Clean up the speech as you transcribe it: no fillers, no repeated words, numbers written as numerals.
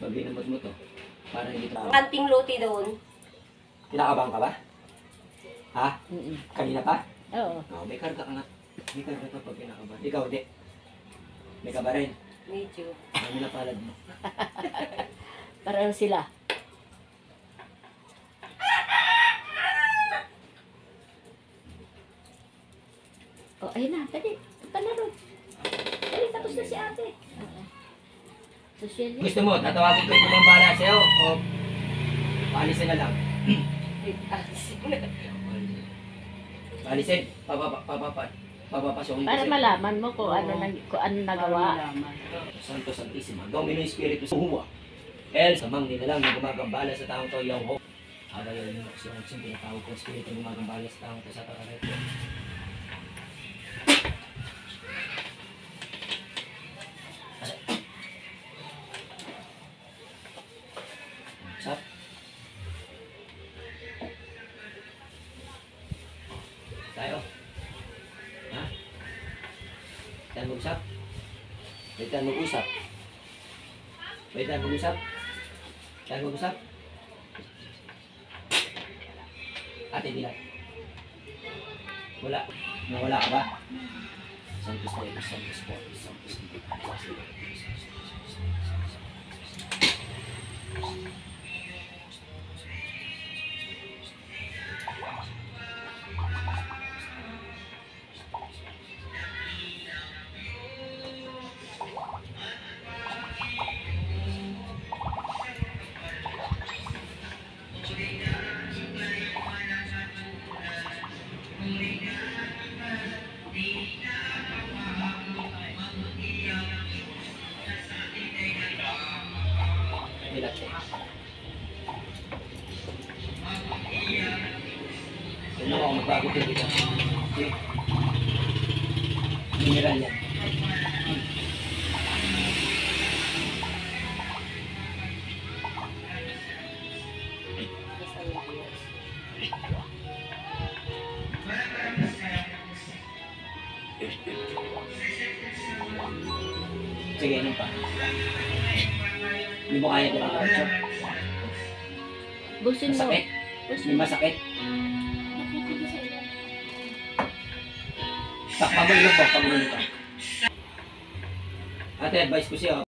Pag ginamot mo to, para hindi ka... Kanting luti doon. Kinakabahan ka ba? Ha? Kanina pa? Oo. Oo, may karga ka nga. May karga ka pag kinakabahan. Ikaw, hindi. May kaba rin. Medyo. Ano na palad mo? Parang sila. Oh, ayun na. Dali. Punta na ron. Dali, tapos na si ate. Social media. Gusto mo, tatawagin ko yung pumambala sa'yo o paalisin na lang? Paalisin? Papapasyokin ko Para sa'yo. malaman mo kung ano, kung ano nagawa. Santo Santissima, Domino Espiritu Huwa. El, samang nila lang na gumagambala sa taong to, yung ho. Habang yung yung tinatawag ko, Espiritu gumagambala sa taong to sa takaret. Sap? Tayo? Ha? Tayo mag-usap? May tayo mag-usap? May tayo mag-usap? Tayo mag-usap? Ate, bilang. Wala. Nawala ka ba? Santos tayo, Santos po, Santos dito. Bilate. Ano ako magbago dito? Okay. Mineral yan. Sige, ano pa? Hindi mo kaya diba? Busin mo. Masakit? May masakit? Pagulong pa. Ate, advice ko siya.